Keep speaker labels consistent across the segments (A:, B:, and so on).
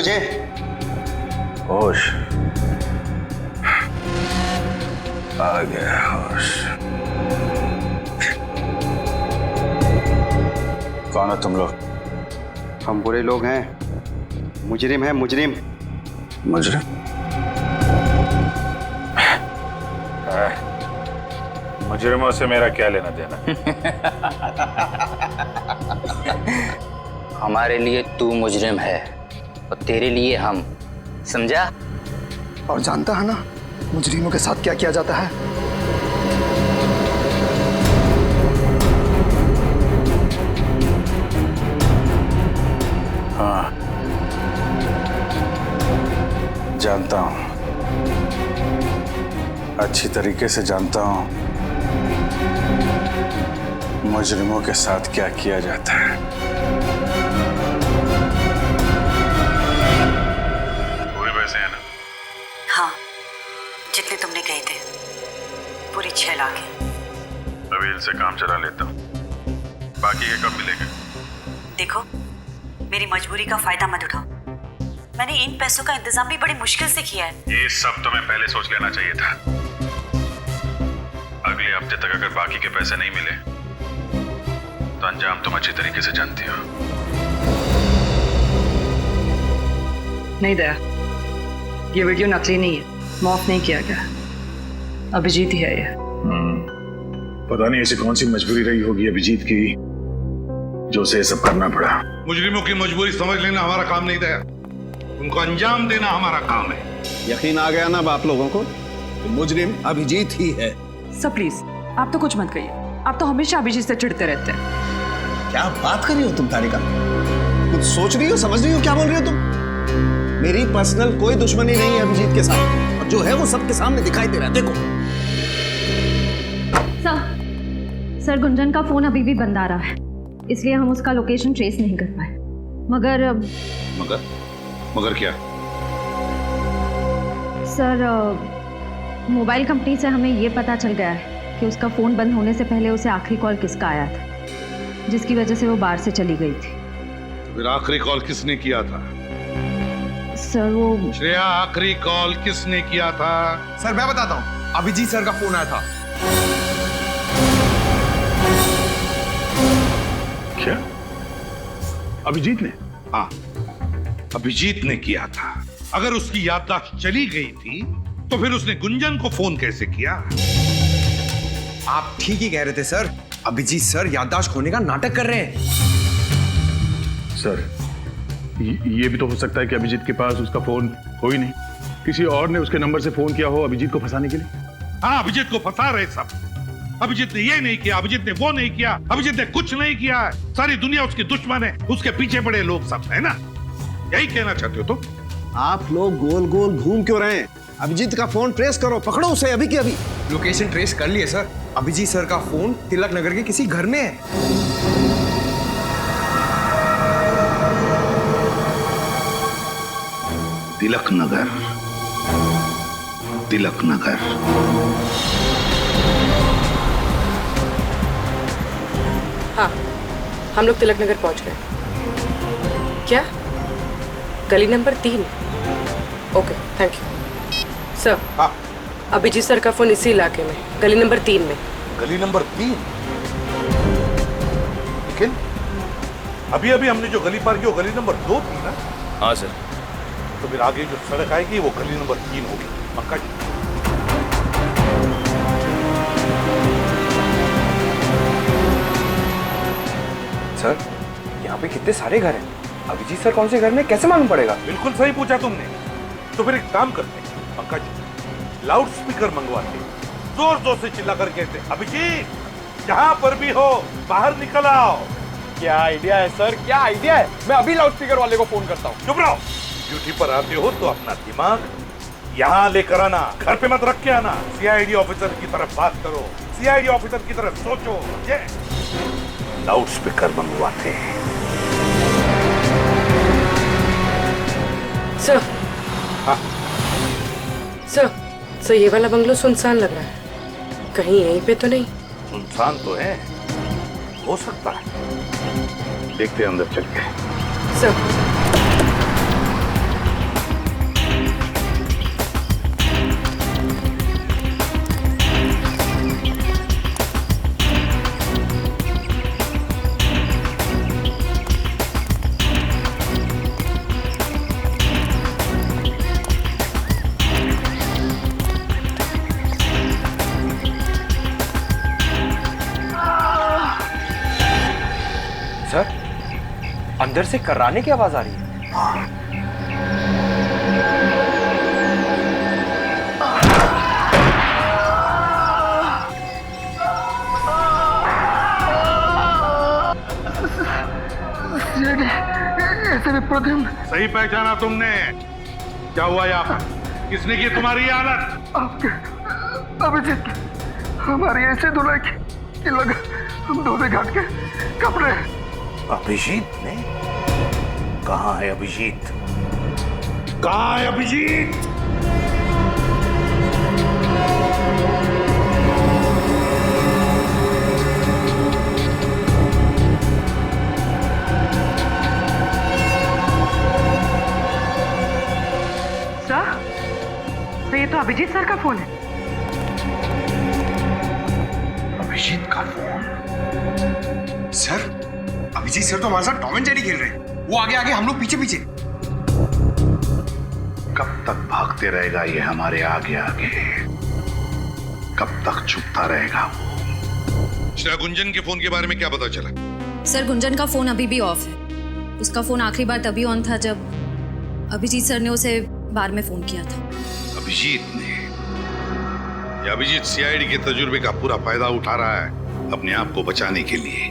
A: तुझे?
B: होश आ गया, होश। कौन हो तुम लोग?
A: हम बुरे लोग हैं, मुजरिम हैं, मुजरिम।
B: मुजरिम?
C: मुजरिमों से मेरा क्या लेना देना?
D: हमारे लिए तू मुजरिम है और तेरे लिए हम, समझा?
E: और जानता है ना मुजरिमों के साथ क्या किया जाता है?
B: हाँ, जानता हूं, अच्छी तरीके से जानता हूं मुजरिमों के साथ क्या किया जाता है।
C: पूरे पैसे हैं ना?
F: हाँ, जितने तुमने कहे थे, पूरी 6 लाख है।
C: अभी इनसे काम चला लेता हूँ, बाकी के कब मिलेंगे?
F: देखो, मेरी मजबूरी का फायदा मत उठाओ। मैंने इन पैसों का इंतजाम भी बड़ी मुश्किल से किया है।
C: ये सब तुम्हें पहले सोच लेना चाहिए था। अगले हफ्ते तक अगर बाकी के पैसे नहीं मिले तो अंजाम तुम अच्छी तरीके से जानती हो।
G: नहीं दया, ये वीडियो नकली नहीं है, मॉफ नहीं किया गया। अभिजीत ही है ये।
C: पता नहीं ऐसी कौन सी मजबूरी रही होगी अभिजीत की जो उसे ये सब करना पड़ा।
H: मुजरिमों की मजबूरी समझ लेना हमारा काम नहीं दया, उनको अंजाम देना हमारा काम है।
I: यकीन आ गया ना अब आप लोगों को कि मुजरिम अभिजीत ही है।
G: सर प्लीज, आप तो कुछ मत कहिए। आप तो हमेशा अभिजीत से चिढ़ते रहते हैं।
I: क्या बात कर रही हो तुम तारिका? कुछ सोच रही हो, समझ रही हो क्या बोल रही हो तुम? मेरी पर्सनल कोई दुश्मनी नहीं है अभिजीत के साथ, और जो है वो सबके सामने दिखाई दे रहा है। देखो
J: सर, गुंजन का फोन अभी भी बंद आ रहा है, इसलिए हम उसका लोकेशन ट्रेस नहीं कर पाए।
H: मगर क्या?
J: सर, मोबाइल कंपनी से हमें ये पता चल गया है कि उसका फोन बंद होने से पहले उसे आखिरी कॉल किसका आया था, जिसकी वजह से वो बाहर से चली गई थी।
H: तो फिर आखिरी कॉल किसने किया था?
J: सर वो
H: श्रेया, आखिरी कॉल किसने किया था?
E: सर मैं बताता हूँ, अभिजीत सर का फोन आया था।
C: क्या? अभिजीत ने?
H: हाँ, अभिजीत ने किया था। अगर उसकी याददाश्त चली गई थी तो फिर उसने गुंजन को फोन कैसे किया?
E: आप ठीक ही कह रहे थे सर, अभिजीत सर याददाश्त खोने का नाटक कर रहे हैं।
C: सर, ये भी तो हो सकता है कि अभिजीत के पास उसका फोन हो ही नहीं, किसी और ने उसके नंबर से फोन किया हो अभिजीत को फंसाने के लिए।
H: हाँ, अभिजीत को फंसा रहे सब। अभिजीत ने ये नहीं किया, अभिजीत ने वो नहीं किया, अभिजीत ने कुछ नहीं किया है। सारी दुनिया उसकी दुश्मन है, उसके पीछे पड़े लोग सब, है ना? यही कहना चाहते हो तुम?
I: आप लोग गोल गोल घूम क्यों रहे हैं? अभिजीत का फोन ट्रेस करो, पकड़ो उसे अभी के अभी।
E: लोकेशन ट्रेस कर लिए सर, अभिजीत सर का फोन तिलक नगर के किसी घर में है।
H: तिलक नगर, तिलक नगर।
G: हाँ, हम लोग तिलक नगर पहुंच गए। क्या? गली number 3? Okay, thank you sir.
H: हाँ,
G: अभिजीत सर का फोन इसी इलाके में, गली नंबर 3 में।
H: गली नंबर 3? लेकिन अभी अभी हमने जो गली पार की वो गली नंबर 2 थी ना?
C: हाँ सर।
H: तो फिर आगे जो सड़क आएगी वो गली नंबर 3 होगी, पक्का जी?
E: सर, यहाँ पे कितने सारे घर हैं, अभिजीत सर कौन से घर में कैसे मालूम पड़ेगा?
H: बिल्कुल सही पूछा तुमने। तो फिर एक काम करते हैं पंकज, लाउड स्पीकर मंगवाते, जोर जोर से चिल्ला कर कहते, अभिजीत जहां पर भी हो बाहर निकल आओ।
E: क्या आइडिया है सर, क्या आइडिया है। मैं अभी लाउड स्पीकर वाले को फोन करता हूँ।
H: चुप रहो, ड्यूटी पर आते हो तो अपना दिमाग यहाँ लेकर आना, घर पे मत रख के आना। सीआईडी ऑफिसर की तरफ बात करो, सीआईडी ऑफिसर की तरफ सोचो। ये लाउड स्पीकर मंगवाते हैं।
G: सर,
H: हाँ
G: सर, ये वाला बंगलो सुनसान लग रहा है, कहीं यहीं पे तो नहीं?
H: सुनसान तो है, हो सकता है, देखते हैं अंदर चल के।
G: सर,
E: अंदर से कर्राने की आवाज आ रही है।
H: सही पहचाना तुमने? क्या हुआ यहाँ पर? किसने की तुम्हारी ये हालत?
K: अभिजीत, हमारी ऐसे धुलाई कि लगा हम धोबी घाट के कपड़े।
H: अभिजीत ने? कहाँ है अभिजीत? कहाँ है अभिजीत?
G: तो ये तो अभिजीत सर का फोन है।
E: अभिजीत का फोन? सर, अभिजीत सर तो हमारे साथ टॉम एंड जेरी खेल रहे हैं। वो आगे आगे, हम लोग पीछे पीछे।
H: कब तक भागते रहेगा ये हमारे आगे आगे? कब तक छुपता रहेगा वो? गुंजन के फोन के बारे में क्या पता चला?
J: सर, गुंजन का फोन अभी भी ऑफ है। उसका फोन आखिरी बार तभी ऑन था जब अभिजीत सर ने उसे बार में फोन किया था।
H: अभिजीत ने? या अभिजीत सीआईडी के तजुर्बे का पूरा फायदा उठा रहा है अपने आप को बचाने के लिए?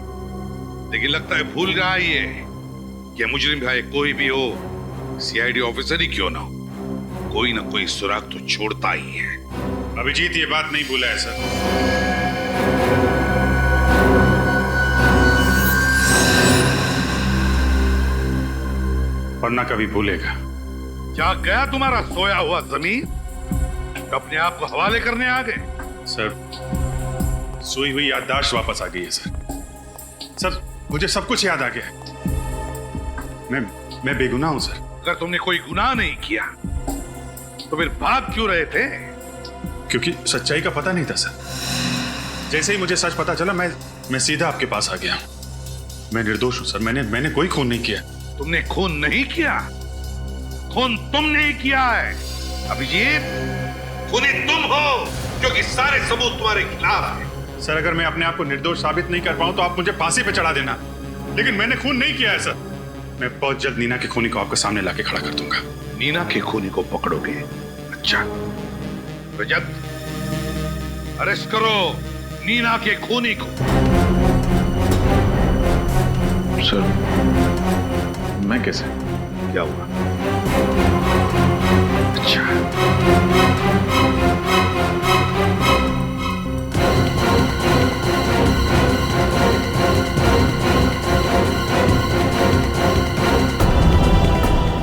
H: लेकिन लगता है भूल रहा है ये कि मुजरिम भाई कोई भी हो, सीआईडी ऑफिसर ही क्यों ना हो, कोई ना कोई सुराग तो छोड़ता ही है।
C: अभिजीत ये बात नहीं भूला है सर। और ना कभी भूलेगा।
H: क्या गया तुम्हारा सोया हुआ जमीन? अपने आप को हवाले करने आ गए?
C: सर, सोई हुई याददाश्त वापस आ गई है सर। सर, मुझे सब कुछ याद आ गया है। मैं बेगुनाह हूं सर।
H: अगर तुमने कोई गुनाह नहीं किया तो फिर भाग क्यों रहे थे?
C: क्योंकि सच्चाई का पता नहीं था सर। जैसे ही मुझे सच पता चला मैं सीधा आपके पास आ गया। मैं निर्दोष हूं सर। मैंने कोई खून नहीं किया।
H: तुमने खून नहीं किया? खून तुमने किया है अभिजीत। खूनी तुम हो, क्योंकि सारे सबूत तुम्हारे खिलाफ हैं।
C: सर, अगर मैं अपने आप को निर्दोष साबित नहीं कर पाऊं तो आप मुझे फांसी पे चढ़ा देना, लेकिन मैंने खून नहीं किया है सर। मैं बहुत जल्द नीना के खूनी को आपके सामने लाके खड़ा कर दूंगा।
H: नीना के खूनी को पकड़ोगे? अच्छा, रजत, अरेस्ट करो नीना के खूनी को।
C: सर, मैं कैसे?
H: क्या हुआ? अच्छा,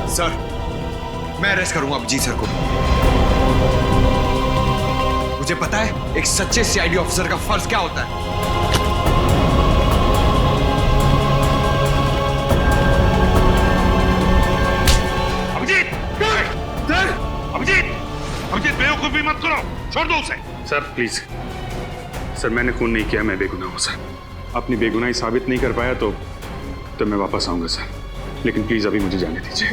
E: सर, मैं अरेस्ट करूंगा अभिजीत सर को। मुझे पता है एक सच्चे सीआईडी ऑफिसर का फर्ज क्या होता है।
H: अभिजीत, बेवकूफी मत करो, छोड़ दो उसे।
C: सर प्लीज, सर मैंने खून नहीं किया, मैं बेगुनाह हूं सर। अपनी बेगुनाही साबित नहीं कर पाया तो मैं वापस आऊंगा सर, लेकिन प्लीज अभी मुझे जाने दीजिए।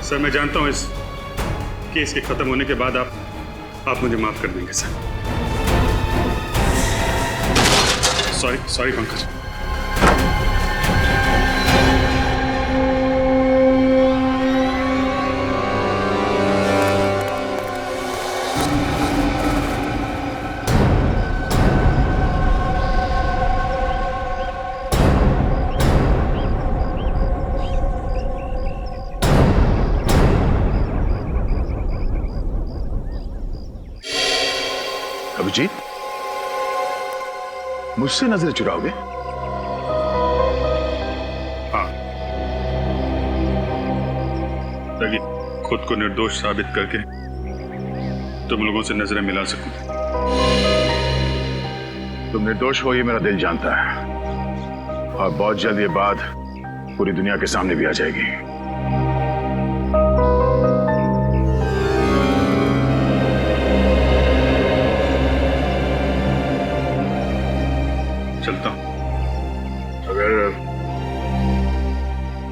C: सर, मैं जानता हूं इस केस के खत्म होने के बाद आप मुझे माफ कर देंगे सर। सॉरी पंकज।
H: अभिजीत, मुझसे नजर चुराओगे?
C: हाँ, ताकि खुद को निर्दोष साबित करके तुम लोगों से नजरें मिला सकूं।
H: तुम निर्दोष हो ये मेरा दिल जानता है, और बहुत जल्द ये बात पूरी दुनिया के सामने भी आ जाएगी।
C: चलता हूं।
H: अगर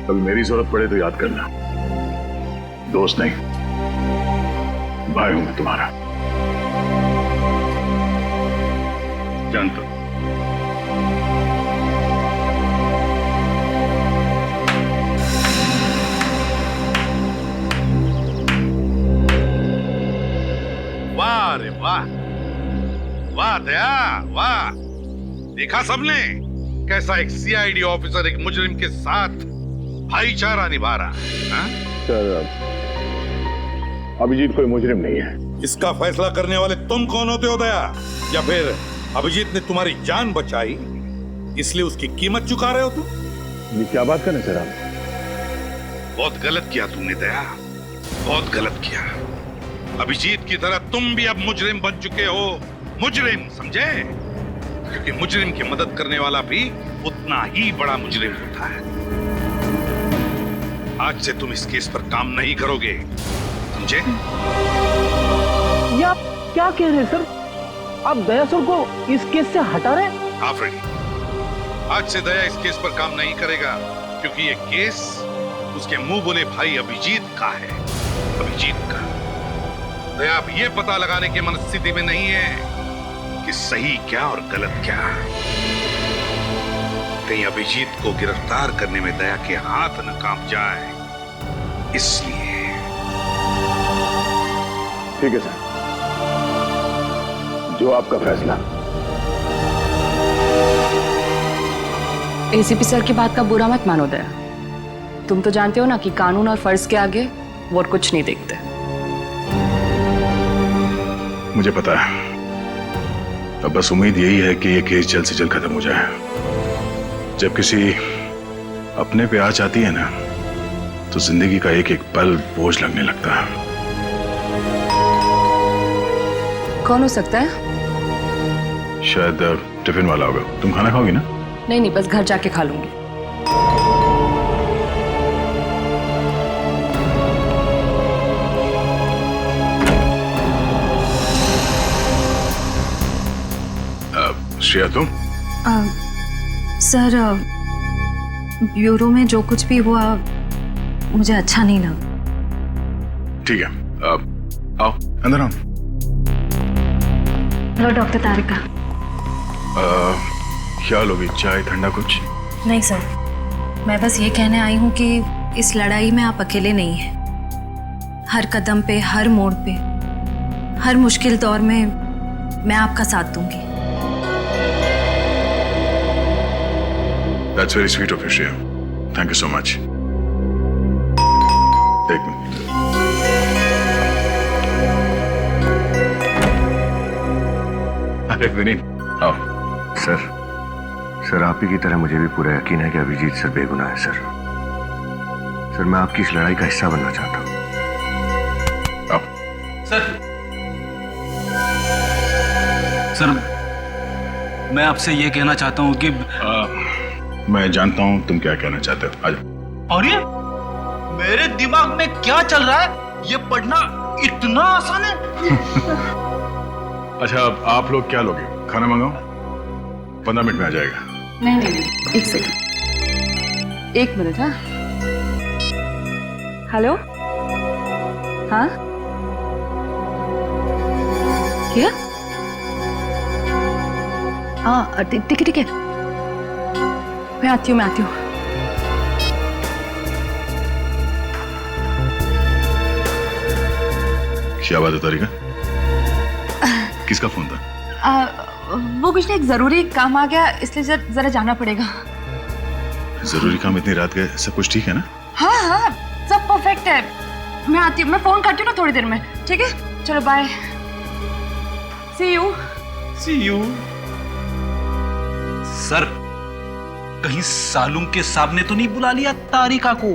H: कभी मेरी जरूरत पड़े तो याद करना, दोस्त नहीं भाई हूं मैं तुम्हारा।
C: जानता हूं।
H: वाह दया वाह, देखा सबने कैसा एक सीआईडी ऑफिसर एक मुजरिम के साथ भाईचारा निभा रहा है?
B: सर, अभिजीत कोई मुजरिम नहीं है।
H: इसका फैसला करने वाले तुम कौन होते हो दया? या फिर अभिजीत ने तुम्हारी जान बचाई इसलिए उसकी कीमत चुका रहे हो तुम?
B: ये क्या बात करने सर आप?
H: बहुत गलत किया तुमने दया, बहुत गलत किया। अभिजीत की तरह तुम भी अब मुजरिम बन चुके हो, मुजरिम समझे? क्योंकि मुजरिम की मदद करने वाला भी उतना ही बड़ा मुजरिम होता है। आज से तुम इस केस पर काम नहीं करोगे, समझे?
L: ये आप क्या कह रहे हैं सर? आप दया सर को इस केस से हटा रहे हैं?
H: हाँ फ्रेडी, आज से दया इस केस पर काम नहीं करेगा क्योंकि ये केस उसके मुंह बोले भाई अभिजीत का है, अभिजीत का। दया अब ये पता लगाने की मनस्थिति में नहीं है कि सही क्या और गलत क्या। कहीं अभिजीत को गिरफ्तार करने में दया के हाथ न कांप जाए, इसलिए।
B: ठीक है सर, जो आपका फैसला।
G: एसीपी सर की बात का बुरा मत मानो दया, तुम तो जानते हो ना कि कानून और फर्ज के आगे वो कुछ नहीं देखते।
B: मुझे पता है, अब बस उम्मीद यही है कि ये केस जल्द से जल्द खत्म हो जाए। जब किसी अपने पे आँच आती है ना, तो जिंदगी का एक एक पल बोझ लगने लगता है।
G: कौन हो सकता है?
B: शायद टिफिन वाला होगा। तुम खाना खाओगी ना?
G: नहीं नहीं, बस घर जाके खा लूंगी।
B: श्रेया तुम?
J: सर, ब्यूरो में जो कुछ भी हुआ मुझे अच्छा नहीं लगा।
B: ठीक है, आओ अंदर आओ।
J: हेलो डॉक्टर तारिका।
B: क्या लोगी, चाय ठंडा कुछ?
J: नहीं सर, मैं बस ये कहने आई हूँ कि इस लड़ाई में आप अकेले नहीं हैं। हर कदम पे, हर मोड़ पे, हर मुश्किल दौर में मैं आपका साथ दूंगी।
B: That's very sweet of you, Shreya. Thank you so much. एक मिनट। अरे विनीत, आओ।
A: सर आप ही की तरह मुझे भी पूरा यकीन है कि अभिजीत सर बेगुनाह है सर। सर मैं आपकी इस लड़ाई का हिस्सा बनना चाहता हूँ।
B: आओ।
M: सर मैं आपसे ये कहना चाहता हूँ कि
B: मैं जानता हूँ तुम क्या कहना चाहते हो, आ जाओ।
M: और ये मेरे दिमाग में क्या चल रहा है, ये पढ़ना इतना आसान है?
B: अच्छा, अब आप लोग क्या लोगे? खाना मंगाओ, 15 मिनट में आ जाएगा।
G: नहीं नहीं, एक सेकंड, एक मिनट। हाँ हेलो, हाँ क्या? हाँ ठीक है, मैं आती हूँ।
B: क्या बात है तारिका? किसका फोन था?
G: वो कुछ नहीं, एक जरूरी काम आ गया इसलिए जरा जाना पड़ेगा।
B: जरूरी काम इतनी रात गए? सब कुछ ठीक है ना?
G: हाँ सब परफेक्ट है। मैं आती हूँ, मैं फोन करती हूँ ना थोड़ी देर में, ठीक है? चलो बाय, सी यू।
M: सर कहीं सालुम के साहब ने तो नहीं बुला लिया तारिका को?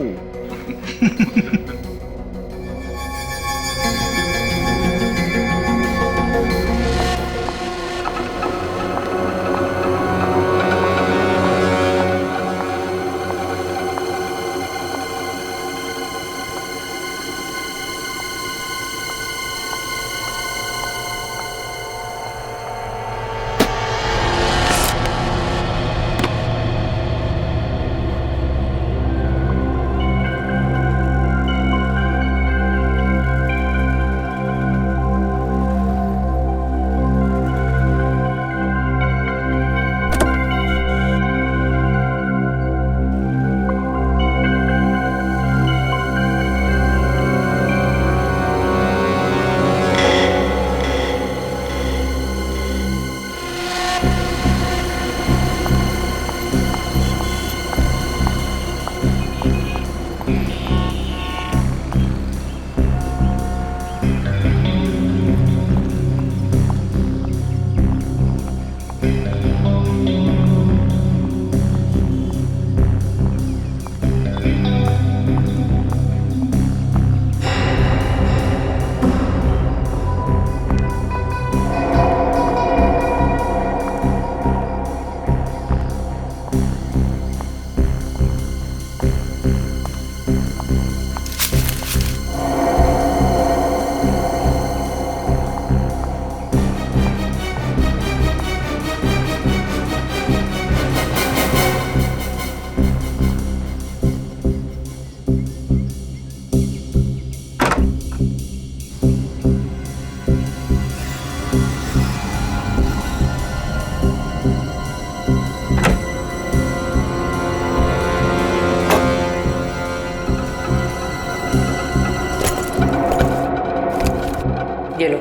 F: ये लो,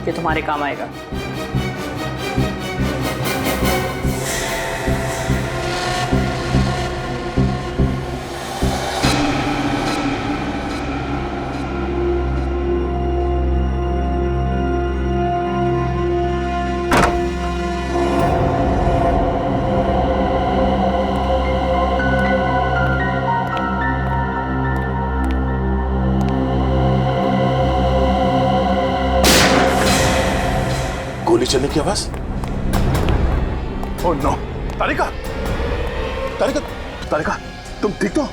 F: ये तुम्हारे काम आएगा।
H: गोली चलने की आवाज। ओह नो, तारिका, तारिका, तारिका, तुम ठीक तो?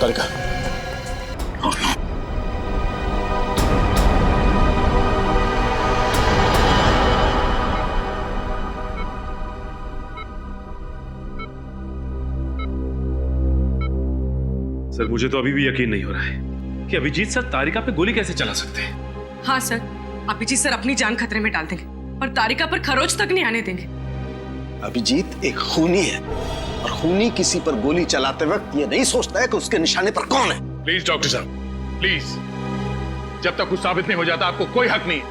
H: तारिका,
C: सर मुझे तो अभी भी यकीन नहीं हो रहा है कि अभिजीत सर तारिका पे गोली कैसे चला सकते हैं।
G: हाँ सर, अभिजीत सर अपनी जान खतरे में डाल देंगे पर तारिका पर खरोच तक नहीं आने देंगे।
I: अभिजीत एक खूनी है और खूनी किसी पर गोली चलाते वक्त ये नहीं सोचता है कि उसके निशाने पर कौन है।
B: प्लीज डॉक्टर साहब, प्लीज, जब तक कुछ साबित नहीं हो जाता आपको कोई हक नहीं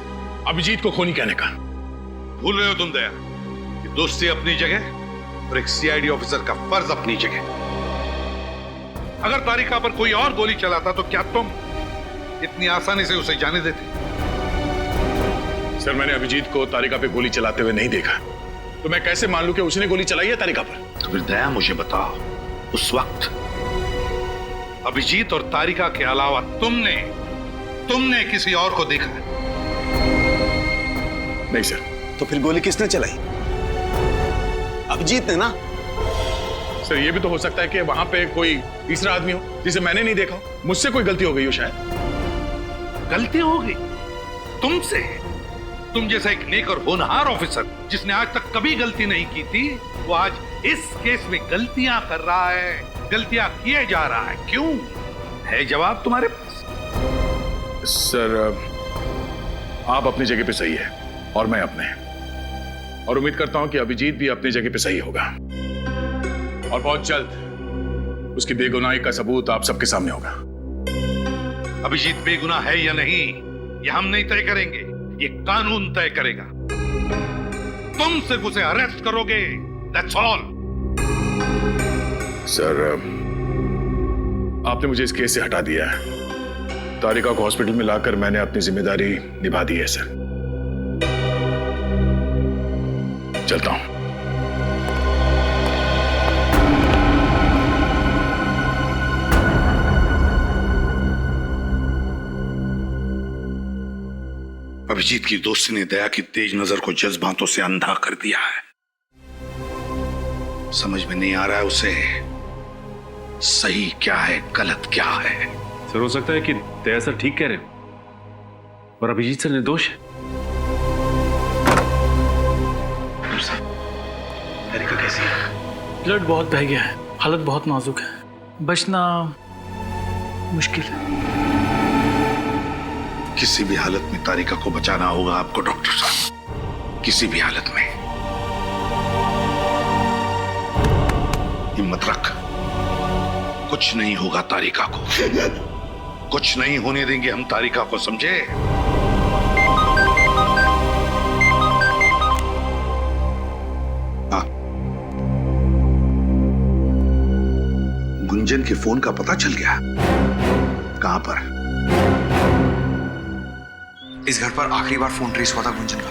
B: अभिजीत को खूनी कहने का।
H: भूल रहे हो तुम दया कि दोस्ती अपनी जगह और एक सीआईडी ऑफिसर का फर्ज अपनी जगह। अगर तारिका पर कोई और गोली चलाता तो क्या तुम इतनी आसानी से उसे जाने देते?
B: सर मैंने अभिजीत को तारिका पे गोली चलाते हुए नहीं देखा, तो मैं कैसे मान लूं कि उसने गोली चलाई है तारिका पर?
H: तो फिर दया मुझे बताओ, उस वक्त अभिजीत और तारिका के अलावा तुमने किसी और को देखा?
B: नहीं सर।
I: तो फिर गोली किसने चलाई? अभिजीत ने ना।
B: सर ये भी तो हो सकता है कि वहां पे कोई तीसरा आदमी हो जिसे मैंने नहीं देखा, मुझसे कोई गलती हो गई हो शायद।
H: गलती हो गई तुमसे? तुम जैसा एक नेक और होनहार ऑफिसर जिसने आज तक कभी गलती नहीं की थी, वो आज इस केस में गलतियां कर रहा है, गलतियां किए जा रहा है। क्यों? है जवाब तुम्हारे पास?
B: सर आप अपनी जगह पे सही है और मैं अपने, और उम्मीद करता हूं कि अभिजीत भी अपनी जगह पे सही होगा और बहुत जल्द उसकी बेगुनाही का सबूत आप सबके सामने होगा।
H: अभिजीत बेगुनाह है या नहीं ये हम नहीं तय करेंगे, ये कानून तय करेगा। तुम सिर्फ उसे अरेस्ट करोगे, दैट्स ऑल।
B: सर आपने मुझे इस केस से हटा दिया है। तारिका को हॉस्पिटल में लाकर मैंने अपनी जिम्मेदारी निभा दी है सर। चलता हूं।
H: अभिजीत की दोस्ती ने दया की तेज नजर को जज्बातों से अंधा कर दिया है। समझ में नहीं आ रहा है उसे सही क्या है, गलत क्या है।
C: सर हो सकता है कि दया सर ठीक कह रहे हो और अभिजीत सर निर्दोष है।
M: तारिका कैसी है? ब्लड बहुत बह गया है, हालत बहुत नाजुक है, बचना मुश्किल है।
H: किसी भी हालत में तारिका को बचाना होगा आपको डॉक्टर साहब, किसी भी हालत में। हिम्मत रख, कुछ नहीं होगा तारिका को, कुछ नहीं होने देंगे हम तारिका को, समझे? हाँ, गुंजन के फोन का पता चल गया? कहां पर?
E: इस घर पर आखिरी बार फोन ट्रेस हुआ था गुंजन का।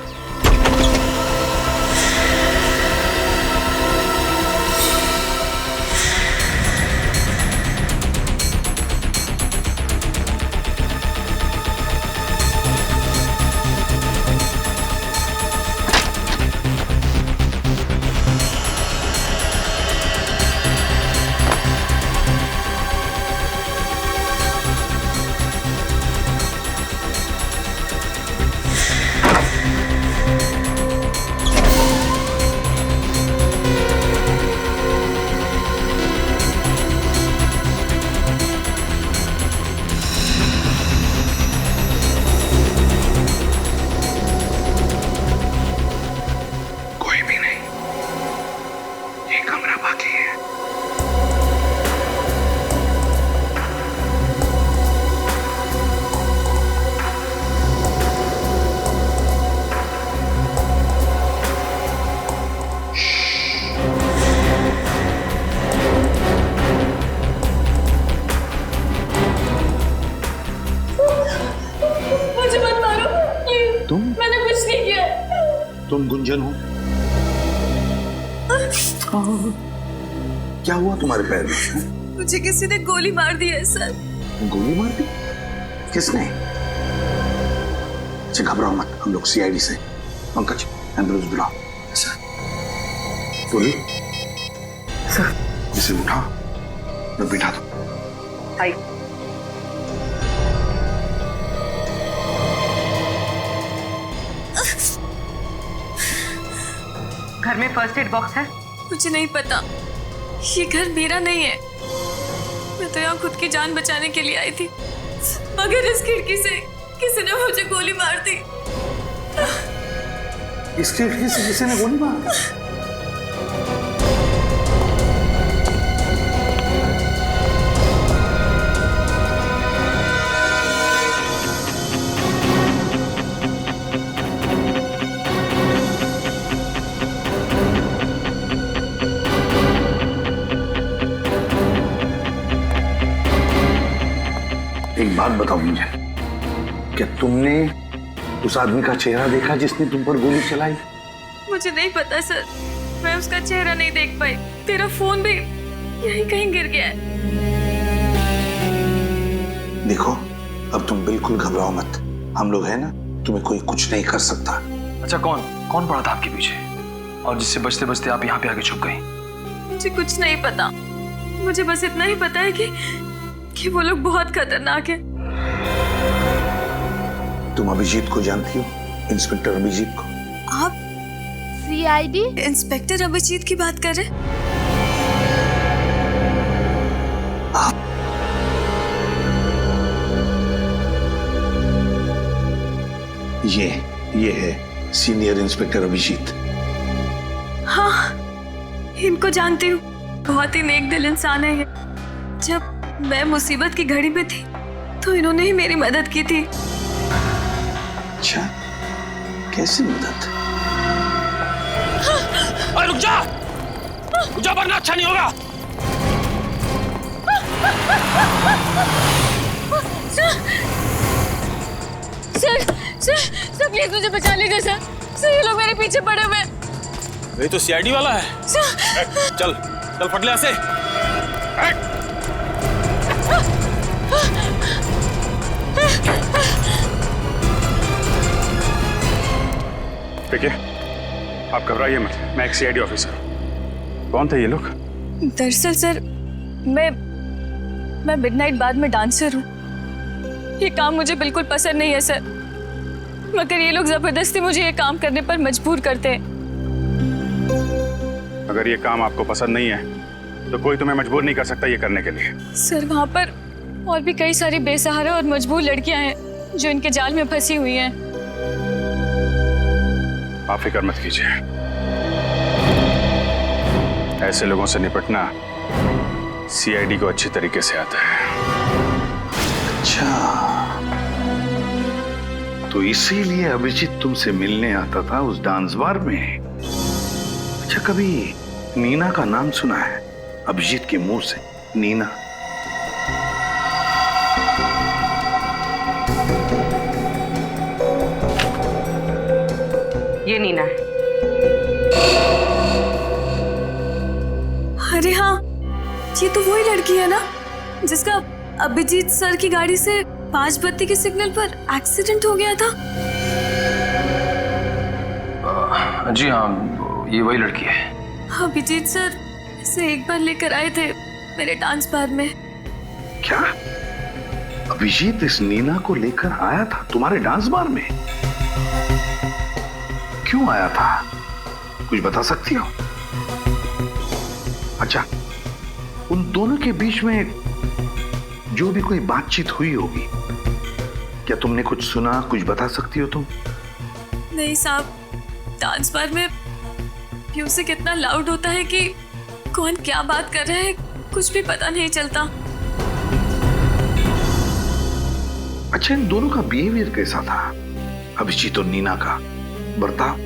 I: तुम गुंजन हो? क्या हुआ तुम्हारे पैर में?
F: मुझे किसी ने गोली मार दी है सर।
I: गोली मार दी? किसने? अच्छा घबराओ मत, हम लोग सीआईडी से। पंकज एम्बुलेंस बुलाओ। सर बोली सर, इसे उठा मैं बिठा दो।
F: आई। घर में फर्स्ट एड बॉक्स है?
N: मुझे नहीं पता, ये घर मेरा नहीं है। मैं तो यहाँ खुद की जान बचाने के लिए आई थी, मगर इस खिड़की से किसी ने मुझे गोली मार दी।
I: इस खिड़की से किसी ने गोली मार दी? एक बात बताओ मुझे, क्या तुमने उस आदमी का चेहरा देखा जिसने तुम पर गोली चलाई?
N: मुझे नहीं पता सर, मैं उसका चेहरा नहीं देख पाई। तेरा फोन भी यहीं कहीं गिर गया है।
I: देखो अब तुम बिल्कुल घबराओ मत, हम लोग हैं ना, तुम्हें कोई कुछ नहीं कर सकता।
O: अच्छा कौन पड़ा था आपके पीछे और जिससे बचते बचते आप यहाँ पे आके छुप गई?
N: मुझे कुछ नहीं पता, मुझे बस इतना ही पता है कि वो लोग बहुत खतरनाक है।
I: तुम अभिजीत को जानती हो? इंस्पेक्टर अभिजीत को?
N: आप सीआईडी इंस्पेक्टर अभिजीत की बात कर रहे हैं?
I: ये है सीनियर इंस्पेक्टर अभिजीत।
N: हाँ, इनको जानती हूँ, बहुत ही नेक दिल इंसान है ये। जब मैं मुसीबत की घड़ी में थी तो इन्होंने ही मेरी मदद की थी।
I: अच्छा, कैसी मदद?
O: अरे रुक जा वरना अच्छा नहीं होगा।
N: सर प्लीज मुझे बचा लीजिए सर, ये लोग मेरे पीछे पड़े हुए।
O: ये तो सीआईडी वाला है। चल फट ले ऐसे।
C: देखिए, आप घबराइए मत, मैं एक सीआईडी ऑफिसर हूं। कौन थे ये लोग?
N: दरअसल सर मैं मिडनाइट बाद में डांसर हूँ। ये काम मुझे बिल्कुल पसंद नहीं है सर, मगर ये लोग जबरदस्ती मुझे ये काम करने पर मजबूर करते हैं।
C: अगर ये काम आपको पसंद नहीं है तो कोई तुम्हें मजबूर नहीं कर सकता ये करने के लिए।
N: सर वहाँ पर और भी कई सारी बेसहारा और मजबूर लड़कियां हैं जो इनके जाल में फंसी हुई हैं।
C: आप फिक्र मत कीजिए, ऐसे लोगों से निपटना सीआईडी को अच्छी तरीके से आता है।
I: अच्छा, तो इसीलिए अभिजीत तुमसे मिलने आता था उस डांस बार में? अच्छा, कभी नीना का नाम सुना है? अभिजीत के मुंह से नीना।
F: ये नीना है।
N: अरे हाँ, ये तो वही लड़की है ना जिसका अभिजीत सर की गाड़ी से 5 बत्ती के सिग्नल पर एक्सीडेंट हो गया था।
O: जी हाँ, ये वही लड़की है।
N: अभिजीत सर इसे एक बार लेकर आए थे मेरे डांस बार में।
I: क्या अभिजीत इस नीना को लेकर आया था तुम्हारे डांस बार में? क्यों आया था, कुछ बता सकती हो? अच्छा, उन दोनों के बीच में जो भी कोई बातचीत हुई होगी, क्या तुमने कुछ सुना, कुछ बता सकती हो तुम?
N: नहीं साहब, डांस बार में म्यूजिक इतना लाउड होता है कि कौन क्या बात कर रहा है कुछ भी पता नहीं चलता।
I: अच्छा, इन दोनों का बिहेवियर कैसा था? अभिजीत और नीना का बर्ताव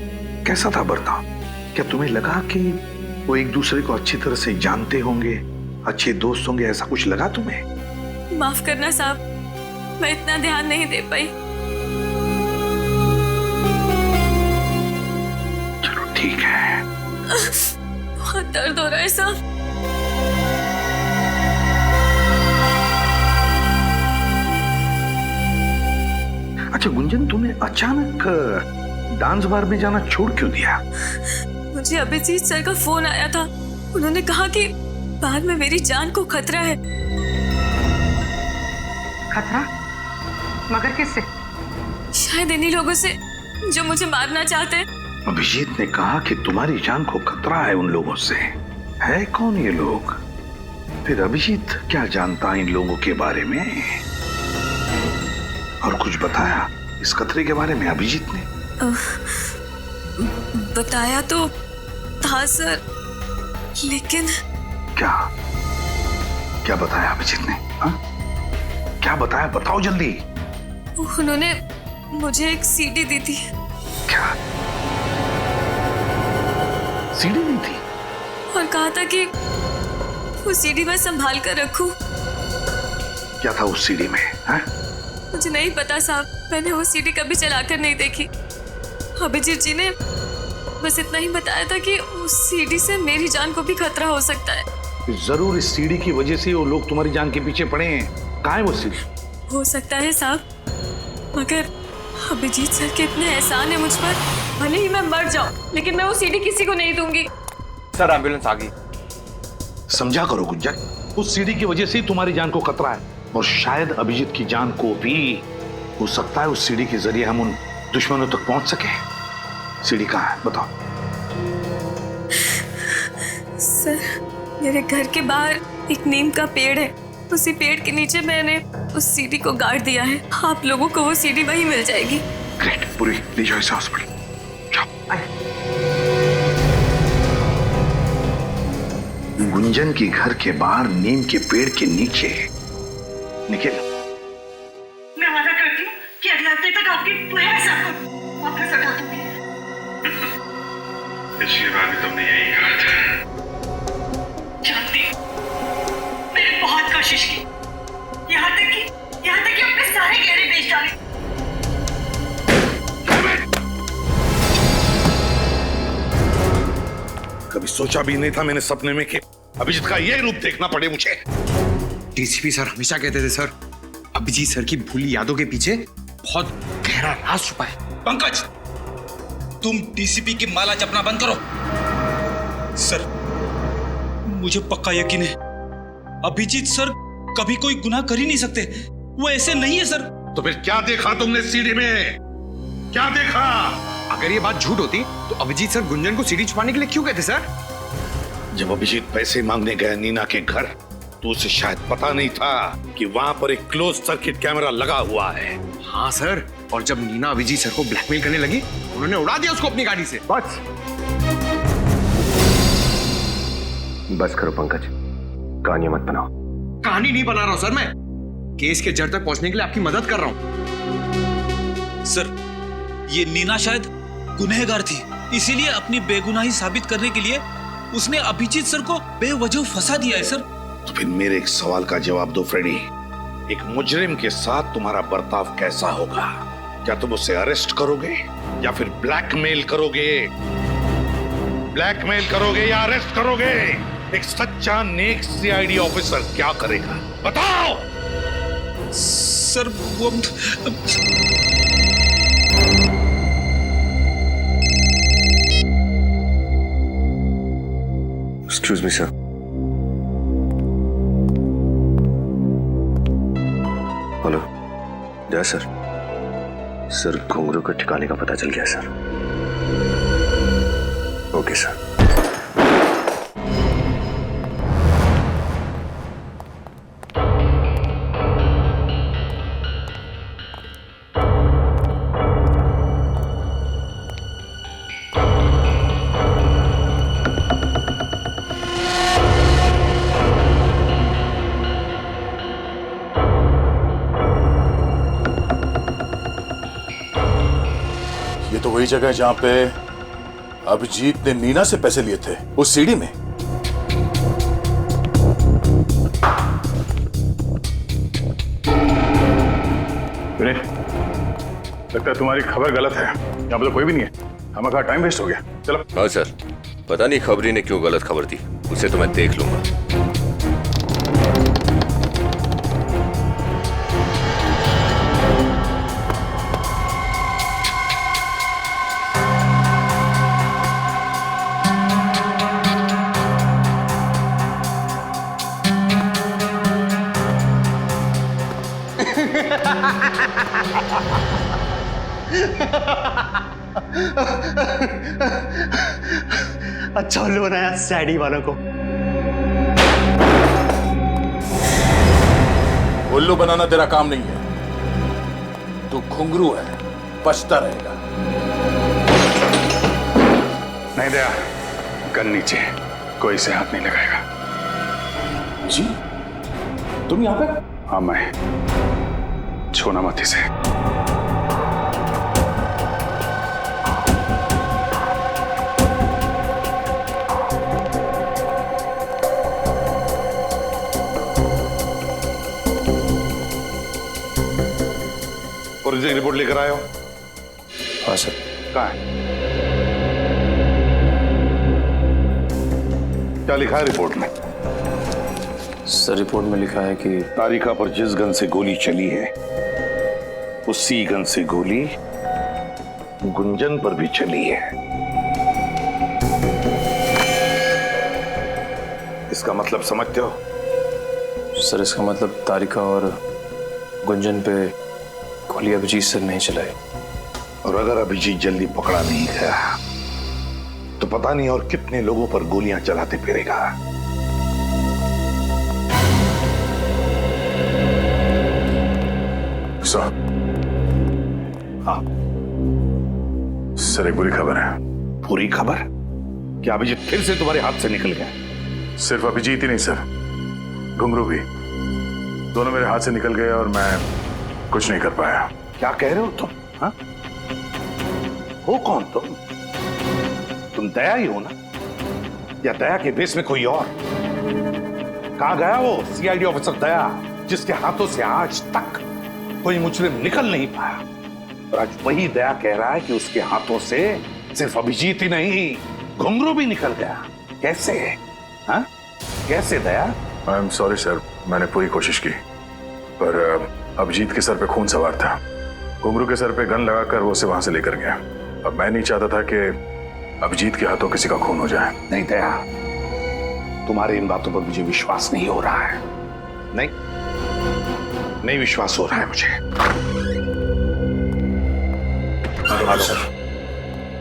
I: कैसा था? बर्ताव क्या तुम्हें लगा कि वो एक दूसरे को अच्छी तरह से जानते होंगे, अच्छे दोस्त होंगे, ऐसा कुछ लगा तुम्हें?
N: माफ करना साहब, मैं इतना ध्यान नहीं दे पाई।
I: ठीक है।
N: बहुत दर्द हो रहा है साहब।
I: अच्छा गुंजन, तूने अचानक डांस बार में जाना छोड़ क्यों दिया?
N: मुझे अभिजीत सर का फोन आया था। उन्होंने कहा कि बाद में मेरी जान को खतरा है।
G: खतरा? मगर किससे?
N: शायद इन्हीं लोगों से जो मुझे मारना चाहते हैं।
I: अभिजीत ने कहा कि तुम्हारी जान को खतरा है उन लोगों से। है कौन ये लोग? फिर अभिजीत क्या जानता इन लोगों के बारे में? और कुछ बताया इस खतरे के बारे में अभिजीत ने?
N: बताया तो था सर, लेकिन
I: क्या क्या बताया अभिजीत ने? हा? क्या बताया, बताओ जल्दी।
N: उन्होंने मुझे एक सीडी दी थी।
I: क्या सीडी दी थी?
N: और कहा था कि वो सीडी मैं संभाल कर रखूं।
I: क्या था उस सीडी में? हा?
N: मुझे नहीं पता साहब, मैंने वो सीडी कभी चलाकर नहीं देखी। अभिजीत जी ने बस इतना ही बताया था कि उस सीडी से मेरी जान को भी खतरा हो सकता है।
I: जरूर इस सीडी की वजह से वो लोग तुम्हारी जान के पीछे पड़े हैं। कहाँ है वो सीडी?
N: हो सकता है साहब, मगर अभिजीत सर के इतने एहसान है मुझ पर, भले ही मैं मर जाऊं लेकिन मैं वो सीडी किसी को नहीं दूंगी।
O: सर एम्बुलेंस आ गई।
I: समझा करो गुंजन, उस सीडी की वजह से ही तुम्हारी जान को खतरा है, और शायद अभिजीत की जान को भी हो सकता है उस सीडी के जरिए हम उन दुश्मनों तक पहुंच सके। सीडी कहाँ है बताओ?
N: सर मेरे घर के बाहर एक नीम का पेड़ है, उसी पेड़ के नीचे मैंने उस सीडी को गाड़ दिया है। आप लोगों को वो सीडी वहीं मिल जाएगी।
I: ग्रेट, पूरी ले जाओ इसे हॉस्पिटल। गुंजन के घर के बाहर नीम के पेड़ के नीचे। निखिल,
F: मैं वादा करती हूँ कि अगले हफ्ते तक आपकी पूरे हिसाब को वापस लौटा दूंगी।
C: पिछली बार भी तुमने यही कहा था।
F: जानती हूँ, मैंने बहुत कोशिश की, यहाँ तक कि अपने सारे गहने बेच डाले।
I: कभी सोचा भी नहीं था मैंने सपने में कि अभिजीत का ये रूप देखना पड़े मुझे।
E: डीसीपी सर हमेशा कहते थे सर, अभिजीत सर की भूली यादों के पीछे बहुत गहरा राज छुपा है।
P: पंकज, तुम डीसीपी की माला जपना बंद करो। सर मुझे पक्का यकीन है अभिजीत सर कभी कोई गुनाह कर ही नहीं सकते, वो ऐसे नहीं है सर।
I: तो फिर क्या देखा तुमने सीडी में? क्या देखा?
E: अगर ये बात झूठ होती तो अभिजीत सर गुंजन को सीडी छुपाने के लिए क्यों कहते सर?
I: जब अभिजीत पैसे मांगने गया नीना के घर तो उसे शायद पता नहीं था कि वहां पर एक क्लोज सर्किट कैमरा लगा हुआ है।
E: हाँ सर, और जब नीना अभिजीत सर को ब्लैकमेल करने लगी उन्होंने उड़ा दिया उसको अपनी गाड़ी से।
A: बस करो पंकज, कहानी मत बनाओ।
E: कहानी नहीं बना रहा हूं सर, मैं केस के जड़ तक पहुंचने के लिए आपकी मदद कर रहा हूं।
P: सर ये नीना शायद गुनहगार थी, इसीलिए अपनी बेगुनाही साबित करने के लिए उसने अभिजीत सर को बेवजह फंसा दिया है सर।
I: तो फिर मेरे एक सवाल का जवाब दो फ्रेडी, एक मुजरिम के साथ तुम्हारा बर्ताव कैसा होगा? क्या तुम उसे अरेस्ट करोगे या फिर ब्लैकमेल करोगे? ब्लैकमेल करोगे या अरेस्ट करोगे? एक सच्चा नेक सीआईडी ऑफिसर क्या करेगा बताओ?
P: सर वो
A: एक्सक्यूज मी सर। हेलो जय सर। सर घुंघरू के ठिकाने का पता चल गया सर। Okay sir.
H: ये तो वही जगह है जहां पे अभिजीत ने नीना से पैसे लिए थे, उस सीडी में।
C: लगता है तुम्हारी खबर गलत है, यहाँ पे तो कोई भी नहीं है।
B: हमें कहा टाइम वेस्ट हो गया। चलो।
A: हाँ सर, पता नहीं खबरी ने क्यों गलत खबर दी, उसे तो मैं देख लूंगा।
Q: अच्छा उल्लू बनाया सैडी वालों को।
H: उल्लू बनाना तेरा काम नहीं है, तू घुंघरू है, बचता रहेगा।
C: नहीं दया, गन नीचे, कोई से हाथ नहीं लगाएगा।
H: जी तुम यहाँ पे?
C: हाँ मैं, छूना मत इसे।
H: फोरेंसिक रिपोर्ट लेकर आए हो?
O: हाँ सर।
H: कहाँ है? क्या लिखा है रिपोर्ट में?
O: सर रिपोर्ट में लिखा है कि
I: तारिका पर जिस गन से गोली चली है उसी गन से गोली गुंजन पर भी चली है। इसका मतलब समझते हो?
O: सर इसका मतलब तारिका और गुंजन पे गोली अभिजीत सर नहीं चलाई।
I: और अगर अभिजीत जल्दी पकड़ा नहीं गया तो पता नहीं और कितने लोगों पर गोलियां चलाते फिरेगा।
B: सर।
I: हाँ
B: सर, एक बुरी खबर है।
I: बुरी खबर? क्या अभिजीत फिर से तुम्हारे हाथ से निकल गया?
B: सिर्फ अभिजीत ही नहीं सर, घुंघरू भी, दोनों मेरे हाथ से निकल गए और मैं कुछ नहीं कर पाया।
I: क्या कह रहे हो तुम? हाँ? हो कौन तुम? तुम दया ही हो ना? या दया के बेस में कोई और? कहां गया वो सीआईडी ऑफिसर दया जिसके हाथों से आज तक कोई मुजरिम निकल नहीं पाया? और आज वही दया कह रहा है कि उसके हाथों से सिर्फ अभिजीत ही नहीं, घुंघरू भी निकल गया। कैसे? हाँ? कैसे दया?
B: आई एम सॉरी सर, मैंने पूरी कोशिश की, पर अभिजीत के सर पे खून सवार था। घुंघरू के सर पे गन लगाकर वो उसे वहां से लेकर गया। अब मैं नहीं चाहता था कि अभिजीत के हाथों किसी का खून हो जाए।
I: नहीं दया, तुम्हारे इन बातों पर मुझे विश्वास नहीं हो रहा है। नहीं विश्वास हो रहा है मुझे।
H: हाँ सर,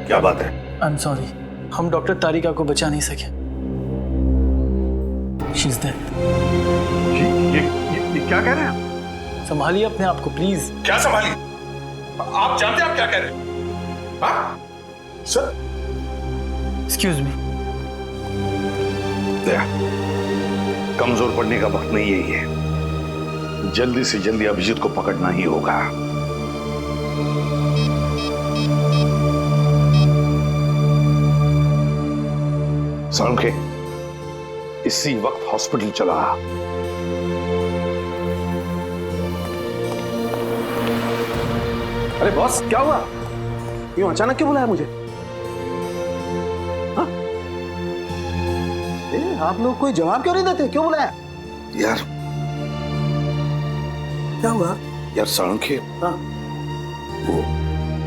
H: क्या बात है?
M: आई एम सॉरी, हम डॉक्टर तारिका को बचा नहीं सके। She is dead.
I: ये क्या कह रहे हैं?
M: संभालिए अपने आप को प्लीज।
H: क्या संभालिए? आप जानते हैं आप क्या कह रहे हैं? हाँ? Sir
M: excuse me.
I: दया, कमजोर पड़ने का वक्त नहीं यही है। जल्दी से जल्दी अभिजीत को पकड़ना ही होगा। सालुंखे, इसी वक्त हॉस्पिटल चला।
Q: अरे बॉस, क्या हुआ? यूं अचानक क्यों बुलाया मुझे? हाँ? आप लोग कोई जवाब क्यों नहीं देते? क्यों बुलाया?
I: यार
Q: क्या हुआ?
I: यार सालुंखे,
Q: हाँ?
I: वो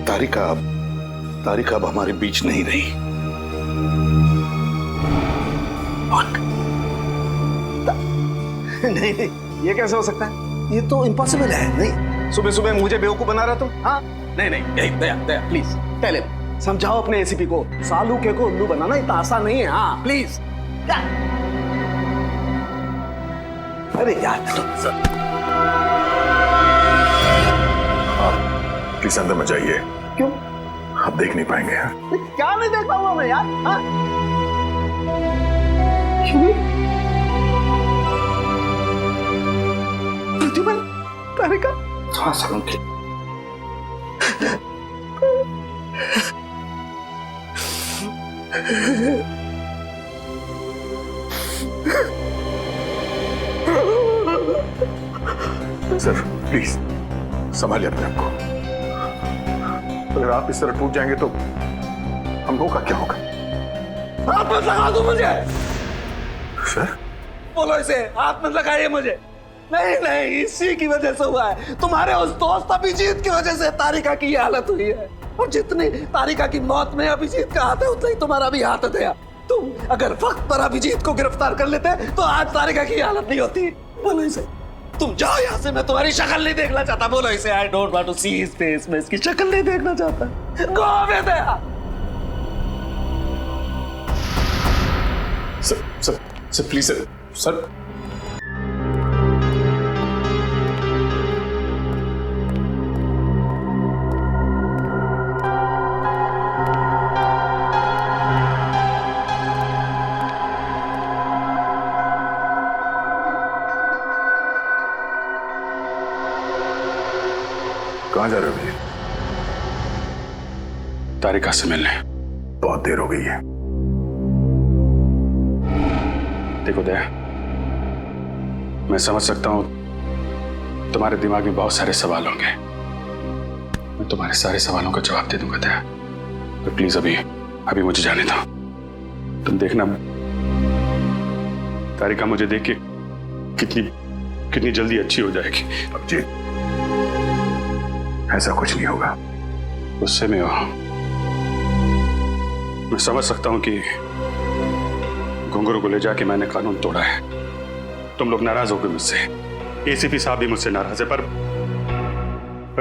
I: तारिका अब हमारे बीच नहीं रही।
Q: नहीं नहीं, ये कैसे हो सकता है? ये तो इम्पॉसिबल है। नहीं, सुबह सुबह मुझे बेवकूफ बना रहा तुम? हाँ? नहीं नहीं, दया दया प्लीज टेल हिम, समझाओ अपने एसीपी को। सालुके को उल्लू बनाना इतना आसान नहीं है। हाँ प्लीज। अरे यार
B: प्लीज अंदर मत जाइए।
Q: क्यों?
B: आप देख नहीं पाएंगे।
Q: क्या नहीं देख पाऊंगा मैं यार? हाँ? क्यों? प्रतिबल तारिका?
I: हाँ सालुंखे,
B: सर प्लीज संभालिए अपने आप को। अगर आप इस तरह टूट जाएंगे तो
I: हम लोगों का क्या होगा?
Q: हाथ मत लगा दो मुझे।
I: सर
Q: बोलो इसे, हाथ मत लगाइए मुझे। नहीं नहीं, इसी की वजह से हुआ है। तुम्हारे उस दोस्त अभिजीत की वजह से तारिका की ये हालत हुई है। और जितनी तारिका की मौत में अभिजीत का हाथ है, उतना ही तुम्हारा भी हाथ है। तुम अगर वक्त पर अभिजीत को गिरफ्तार कर लेते तो आज तारिका की हालत नहीं होती। बोलो इसे, तुम जाओ यहाँ से, मैं तुम्हारी शक्ल नहीं देखना चाहता। बोलो इसे, I don't want to see his face, मैं इसकी शक्ल नहीं देखना चाहता। Go away there.
O: Sir please sir.
B: कहाँ जा रहे हो भैया?
C: तारिका से मिलने।
B: बहुत देर हो गई है।
C: देखो दया, मैं समझ सकता हूं तुम्हारे दिमाग में बहुत सारे सवाल होंगे। मैं तुम्हारे सारे सवालों का जवाब दे दूंगा दया, तो प्लीज अभी मुझे जाने दो। तुम देखना तारिका मुझे देख के कितनी जल्दी अच्छी हो जाएगी।
B: अभिजीत, ऐसा कुछ नहीं होगा।
C: गुस्से में हो, मैं समझ सकता हूं कि घुंघरू को ले जाके मैंने कानून तोड़ा है। तुम लोग नाराज हो गए मुझसे, एसीपी साहब भी मुझसे नाराज है, पर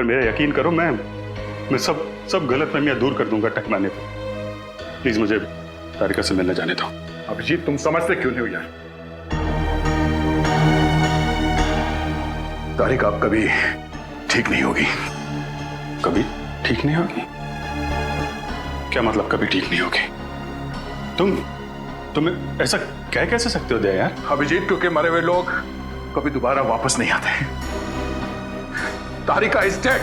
C: मेरा यकीन करो, मैं सब गलतफहमियां दूर कर दूंगा टकमाने पे। प्लीज मुझे तारिका से मिलने जाने दो।
B: अभिजीत, तुम समझते क्यों नहीं हो यार? तारिका अब कभी ठीक नहीं होगी।
C: कभी ठीक नहीं होगी? क्या मतलब कभी ठीक नहीं होगी? तुम ऐसा कह कैसे सकते हो दया यार?
B: अभिजीत, क्योंकि मरे हुए लोग कभी दोबारा वापस नहीं आते। तारिका इज डेड।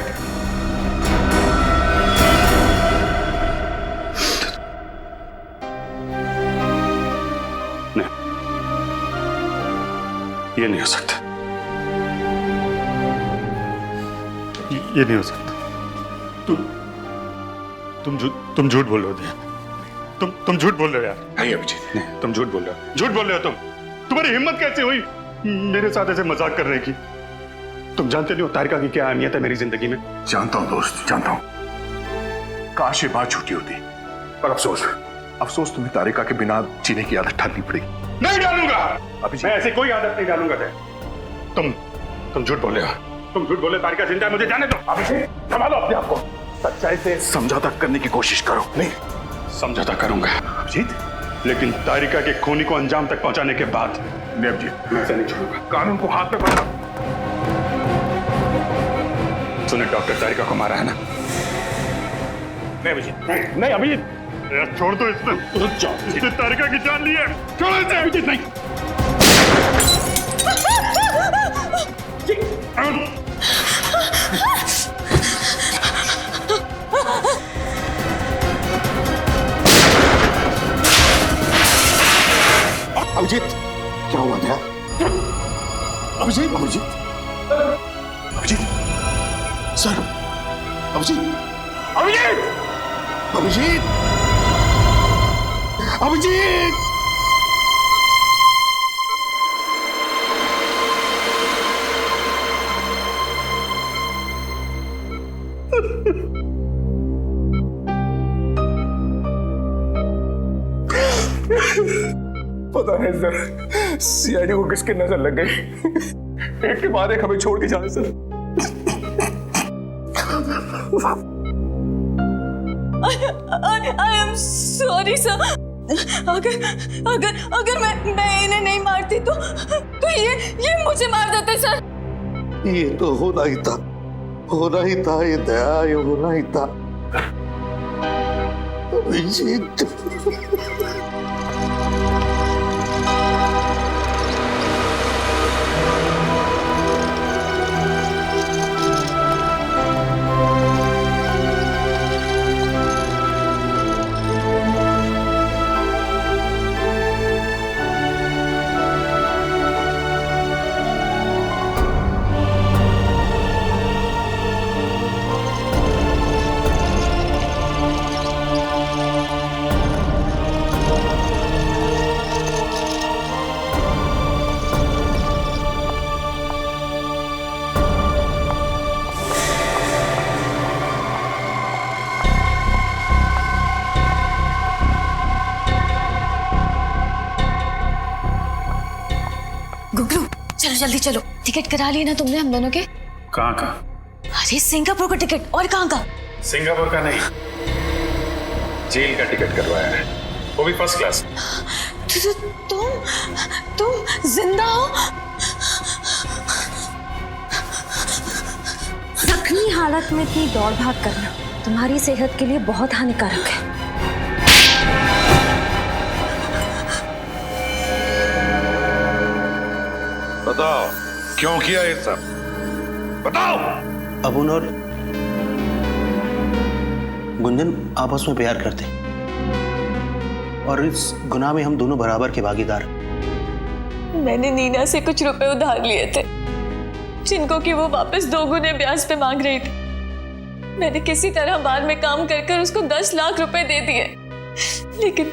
C: नहीं, ये नहीं हो सकता। ये नहीं हो सकता। तुम झूठ बोल रहे हो दया। तुम झूठ बोल रहे हो यार।
B: नहीं अभिजीत,
C: नहीं, तुम झूठ बोल रहे हो। झूठ बोल रहे हो तुम्हारी हिम्मत कैसे हुई मेरे साथ ऐसे मजाक करने की? तुम जानते नहीं हो तारिका की क्या अहमियत है मेरी जिंदगी में।
B: जानता हूं दोस्त, जानता हूं। काश ये बात झूठी होती, पर अफसोस तुम्हें तारिका के बिना जीने की आदत डालनी पड़ेगी।
C: नहीं डालूंगा
B: अभिजीत,
C: मैं ऐसे कोई आदत नहीं डालूंगा। तुम झूठ बोले हो। तुम झूठ बोले, तारिका जिंदा है, मुझे जाने दो।
B: अभिजीत, संभालो अपने आप को। सच्चाई से समझौता करने की कोशिश करो। नहीं,
C: समझौता करूंगा
B: अभिजीत,
C: लेकिन तारिका के खूनी को अंजाम तक पहुंचाने के बाद।
B: नहीं अभिजीत,
C: मैं ऐसा नहीं छोड़ूंगा।
B: कानून को हाथ में पकड़ो।
C: सुने, डॉक्टर तारिका को मारा है ना?
B: नहीं अभिजीत,
C: नहीं अभिजीत, छोड़ दो इसने तारिका की जान ली है। छोड़ो इसे अभिजीत। नहीं,
I: अभिजीत, क्या हुआ था? अभिजीत, अभिजीत,
B: अभिजीत,
I: सर, अभिजीत,
B: अभिजीत,
I: अभिजीत, अभिजीत।
B: पता नहीं सर, सीआईडी को किसकी नजर लग गई। एक के बाद एक हमें छोड़ के जाए sir.
N: I am sorry sir. अगर मैं इन्हें नहीं मारती तो ये मुझे मार देते सर।
I: ये तो होना ही था, ये दया, ये होना ही था। अभिजीत,
N: चलो जल्दी चलो, टिकट करा लिए ना तुमने हम दोनों के?
C: कहाँ का?
N: अरे सिंगापुर का टिकट, और कहाँ का?
C: सिंगापुर का नहीं, जेल का टिकट करवाया है, वो भी फर्स्ट क्लास।
N: तुम जिंदा हो?
J: जख्मी हालत में इतनी दौड़ भाग करना तुम्हारी सेहत के लिए बहुत हानिकारक है।
H: बताओ क्यों किया ये सब, बताओ।
R: अबुन और गुंजन आपस में प्यार करते और इस गुनाह में हम दोनों बराबर के भागीदार।
N: मैंने नीना से कुछ रुपए उधार लिए थे, जिनको कि वो वापस 2 गुने ब्याज पे मांग रही थी। मैंने किसी तरह बाद में काम कर कर उसको 10 लाख रुपए दे दिए, लेकिन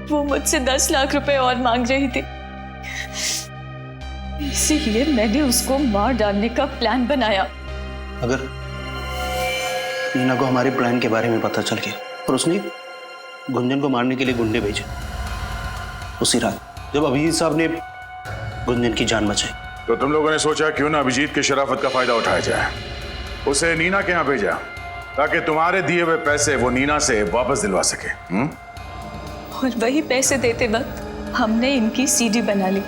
N: वो मुझसे 10 लाख रुपए और मांग रही थी। इसीलिए मैंने उसको मार डालने का प्लान बनाया।
R: अगर नीना को हमारे प्लान के बारे में पता चल गया और उसने गुंजन को मारने के लिए गुंडे भेजे, उसी रात जब अभिजीत साहब ने गुंजन की जान बचाई,
B: तो तुम लोगों ने सोचा क्यों ना अभिजीत की शराफत का फायदा उठाया जाए, उसे नीना के यहाँ भेजा ताकि तुम्हारे दिए हुए पैसे वो नीना से वापस दिलवा सके।
N: और वही पैसे देते वक्त हमने इनकी सीडी बना ली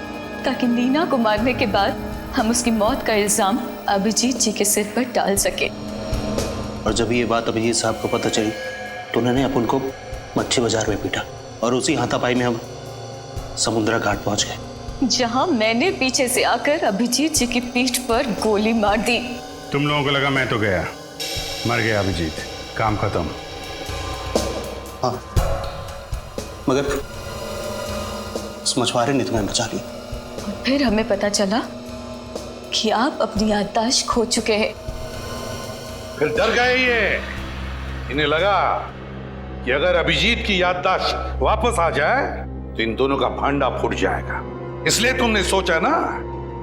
N: ताकि नीना को मारने के बाद हम उसकी मौत का इल्जाम अभिजीत जी के सिर पर डाल सके।
R: और जब ये बात अभिजीत साहब को पता चली तो उन्होंने अपन को मच्छी बाजार में पीटा और उसी हाथापाई में हम समुद्रा घाट पहुंच गए,
N: जहां मैंने पीछे से आकर अभिजीत जी की पीठ पर गोली मार दी।
C: तुम लोगों को लगा मैं तो गया, मर गया अभिजीत, काम खत्म।
R: हाँ, मगर उस मछुआरे ने तुम्हें बचा लिया।
N: और फिर हमें पता चला कि आप अपनी याददाश्त खो चुके हैं।
H: फिर डर गए ये, इन्हें लगा कि अगर अभिजीत की याददाश्त वापस आ जाए तो इन दोनों का भांडा फूट जाएगा, इसलिए तुमने सोचा ना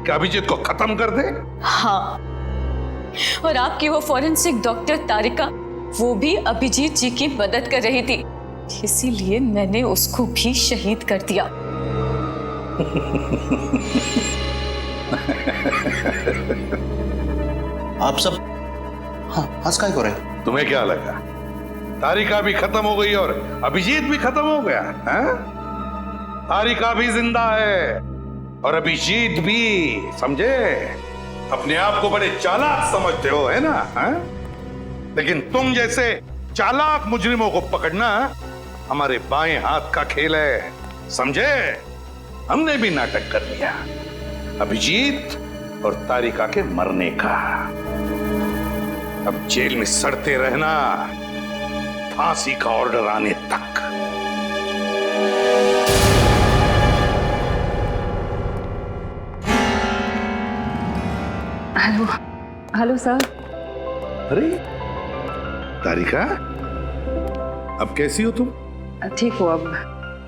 H: कि अभिजीत को खत्म कर दे।
N: हाँ, और आपकी वो फॉरेंसिक डॉक्टर तारिका, वो भी अभिजीत जी की मदद कर रही थी, इसीलिए मैंने उसको भी शहीद कर दिया।
R: आप सब हंस काय को रहे?
H: तुम्हें क्या लगा तारिका भी खत्म हो गई और अभिजीत भी खत्म हो गया है? तारिका भी जिंदा है और अभिजीत भी, समझे? अपने आप को बड़े चालाक समझते हो, है ना? है? लेकिन तुम जैसे चालाक मुजरिमों को पकड़ना हमारे बाएं हाथ का खेल है, समझे? हमने भी नाटक कर लिया अभिजीत और तारिका के मरने का। अब जेल में सड़ते रहना फांसी का ऑर्डर आने तक।
G: Hello hello sir.
H: अरे तारिका, अब कैसी हो तुम?
G: ठीक हो अब?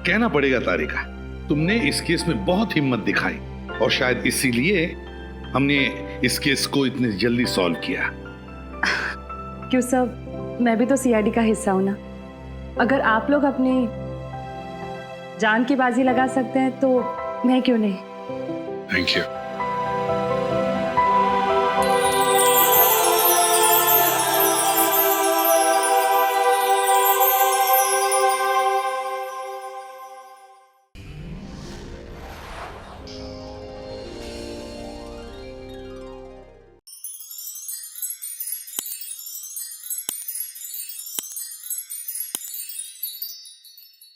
H: कहना पड़ेगा तारिका, तुमने इस केस में बहुत हिम्मत दिखाई और शायद इसीलिए हमने इस केस को इतने जल्दी सॉल्व किया।
G: क्यों सर, मैं भी तो सीआईडी का हिस्सा हूं ना। अगर आप लोग अपनी जान की बाजी लगा सकते हैं तो मैं क्यों नहीं।
H: Thank you.